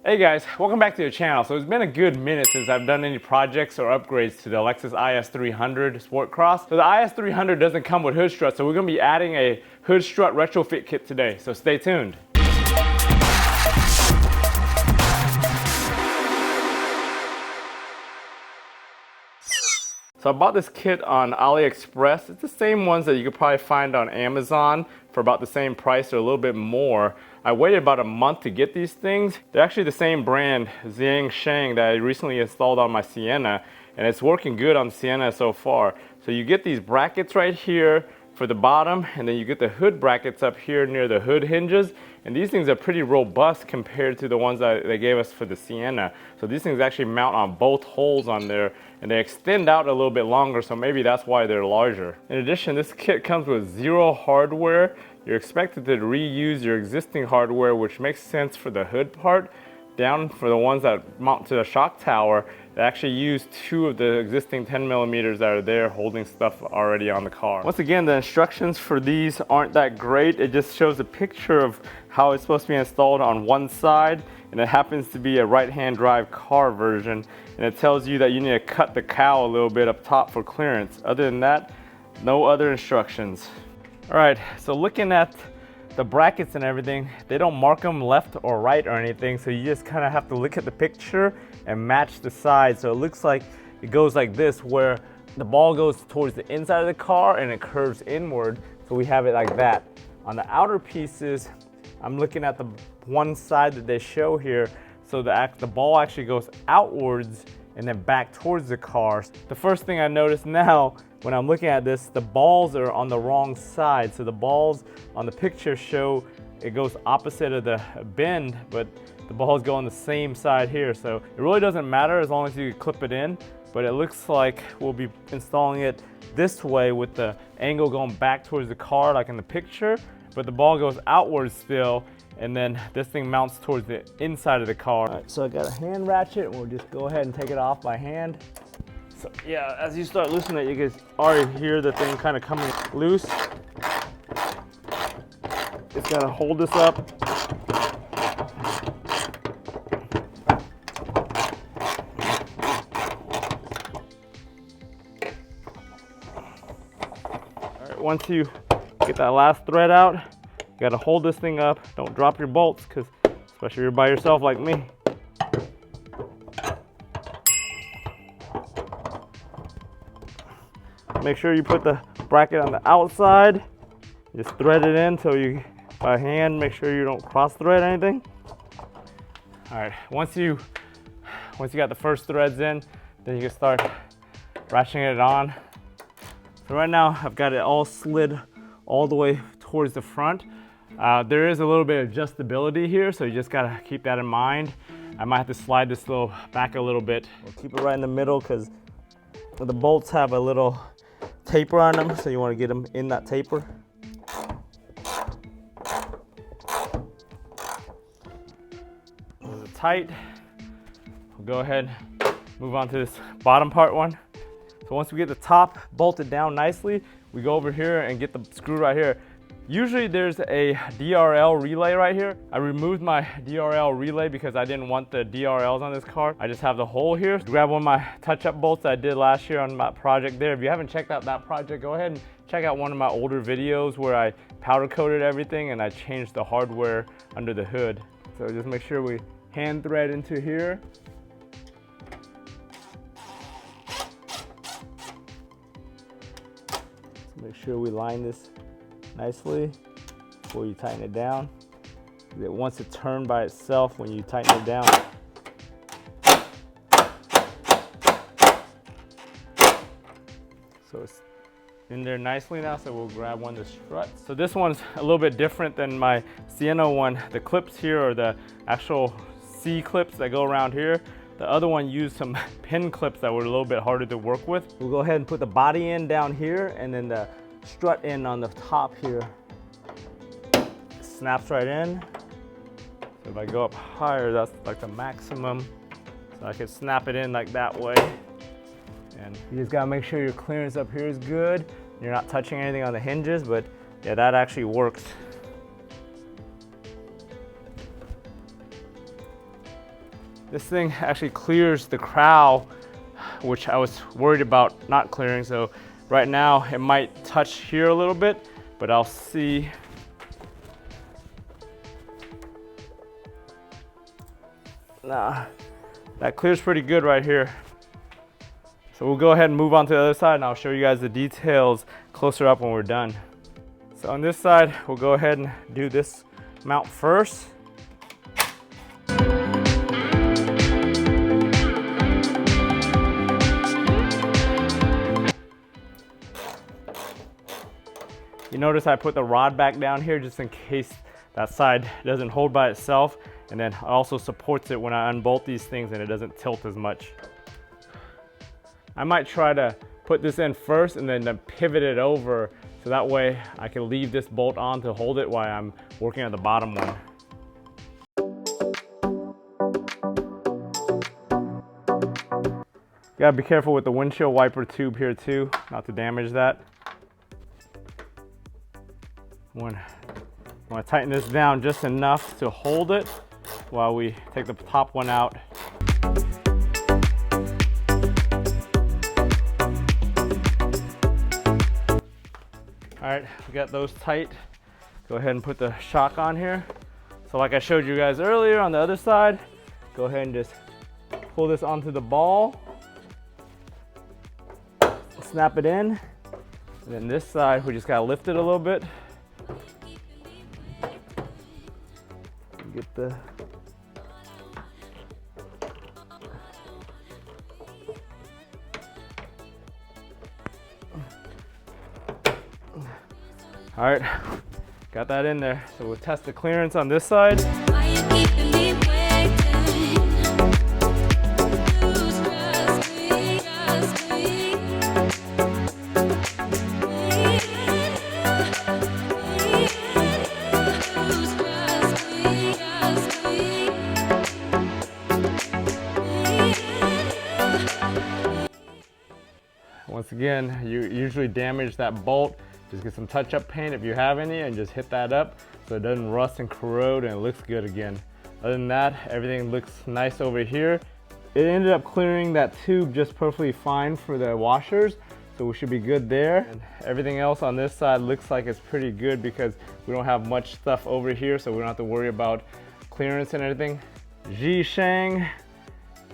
Hey guys, welcome back to the channel. So it's been a good minute since I've done any projects or upgrades to the Lexus IS300 Sportcross. So the IS300 doesn't come with hood struts, so we're gonna be adding a hood strut retrofit kit today, so stay tuned. So I bought this kit on AliExpress. It's the same ones that you could probably find on Amazon for about the same price or a little bit more. I waited about a month to get these things. They're actually the same brand, Shang, that I recently installed on my Sienna, and it's working good on Sienna so far. So you get these brackets right here for the bottom, and then you get the hood brackets up here near the hood hinges, and these things are pretty robust compared to the ones that they gave us for the Sienna. So these things actually mount on both holes on there, and they extend out a little bit longer, so maybe that's why they're larger. In addition, this kit comes with zero hardware. You're expected to reuse your existing hardware, which makes sense for the hood part. Down for the ones that mount to the shock tower, they actually use two of the existing 10mm that are there holding stuff already on the car. Once again, the instructions for these aren't that great. It just shows a picture of how it's supposed to be installed on one side, and it happens to be a right-hand drive car version, and it tells you that you need to cut the cowl a little bit up top for clearance. Other than that, no other instructions. All right, so looking at the brackets and everything, they don't mark them left or right or anything, so you just kind of have to look at the picture and match the sides. So it looks like it goes like this, where the ball goes towards the inside of the car and it curves inward, so we have it like that. On the outer pieces, I'm looking at the one side that they show here, so the ball actually goes outwards and then back towards the car. The first thing I notice now when I'm looking at this, the balls are on the wrong side. So the balls on the picture show it goes opposite of the bend, but the balls go on the same side here. So it really doesn't matter as long as you clip it in, but it looks like we'll be installing it this way with the angle going back towards the car like in the picture, but the ball goes outwards still, and then this thing mounts towards the inside of the car. All right, so I got a hand ratchet, and we'll just go ahead and take it off by hand. So yeah, as you start loosening it, you can already hear the thing kind of coming loose. It's gonna hold this up. All right, once you get that last thread out, you gotta hold this thing up. Don't drop your bolts, because especially if you're by yourself like me. Make sure you put the bracket on the outside. Just thread it in so you, by hand, make sure you don't cross thread anything. All right, once you got the first threads in, then you can start ratcheting it on. So right now I've got it all slid all the way towards the front. There is a little bit of adjustability here, so you just gotta keep that in mind. I might have to slide this little back a little bit. We'll keep it right in the middle because the bolts have a little taper on them, so you want to get them in that taper. Tight. We'll go ahead, move on to this bottom part one. So once we get the top bolted down nicely, we go over here and get the screw right here. Usually there's a DRL relay right here. I removed my DRL relay because I didn't want the DRLs on this car. I just have the hole here. Grab one of my touch-up bolts that I did last year on my project there. If you haven't checked out that project, go ahead and check out one of my older videos where I powder coated everything and I changed the hardware under the hood. So just make sure we hand thread into here. Make sure we line this nicely before you tighten it down. It wants to turn by itself when you tighten it down. So it's in there nicely now, so we'll grab one of the struts. So this one's a little bit different than my Sienna one. The clips here are the actual C clips that go around here. The other one used some pin clips that were a little bit harder to work with. We'll go ahead and put the body end down here and then the strut end on the top here. Snaps right in. So if I go up higher, that's like the maximum. So I can snap it in like that way. And you just gotta make sure your clearance up here is good. You're not touching anything on the hinges, but yeah, that actually works. This thing actually clears the crown, which I was worried about not clearing. So right now it might touch here a little bit, but I'll see. Nah, that clears pretty good right here. So we'll go ahead and move on to the other side, and I'll show you guys the details closer up when we're done. So on this side, we'll go ahead and do this mount first. You notice I put the rod back down here just in case that side doesn't hold by itself, and then it also supports it when I unbolt these things and it doesn't tilt as much. I might try to put this in first and then pivot it over so that way I can leave this bolt on to hold it while I'm working on the bottom one. You gotta be careful with the windshield wiper tube here too, not to damage that. I want to tighten this down just enough to hold it while we take the top one out. All right, we got those tight. Go ahead and put the shock on here. So like I showed you guys earlier on the other side, go ahead and just pull this onto the ball, snap it in, and then this side we just gotta lift it a little bit. Get the all right, got that in there. So we'll test the clearance on this side. Once again, you usually damage that bolt. Just get some touch-up paint if you have any and just hit that up so it doesn't rust and corrode and it looks good again. Other than that, everything looks nice over here. It ended up clearing that tube just perfectly fine for the washers, so we should be good there. And everything else on this side looks like it's pretty good because we don't have much stuff over here, so we don't have to worry about clearance and everything. Zhisheng.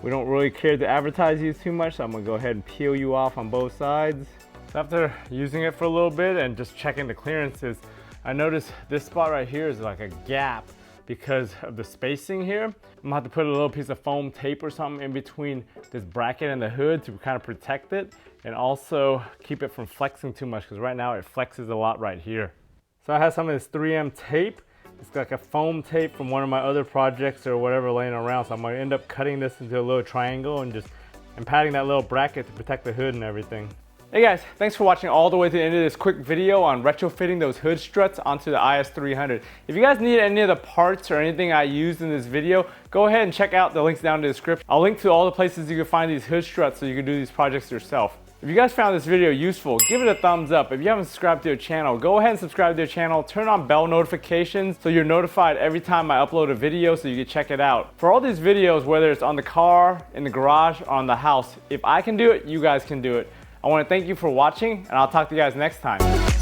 We don't really care to advertise these too much, so I'm gonna go ahead and peel you off on both sides. So after using it for a little bit and just checking the clearances, I noticed this spot right here is like a gap because of the spacing here. I'm gonna have to put a little piece of foam tape or something in between this bracket and the hood to kind of protect it and also keep it from flexing too much because right now it flexes a lot right here. So I have some of this 3M tape. It's like a foam tape from one of my other projects or whatever laying around. So I'm gonna end up cutting this into a little triangle and patting that little bracket to protect the hood and everything. Hey guys, thanks for watching all the way to the end of this quick video on retrofitting those hood struts onto the IS300. If you guys need any of the parts or anything I used in this video, go ahead and check out the links down in the description. I'll link to all the places you can find these hood struts so you can do these projects yourself. If you guys found this video useful, give it a thumbs up. If you haven't subscribed to the channel, go ahead and subscribe to the channel. Turn on bell notifications so you're notified every time I upload a video so you can check it out. For all these videos, whether it's on the car, in the garage, or on the house, if I can do it, you guys can do it. I want to thank you for watching, and I'll talk to you guys next time.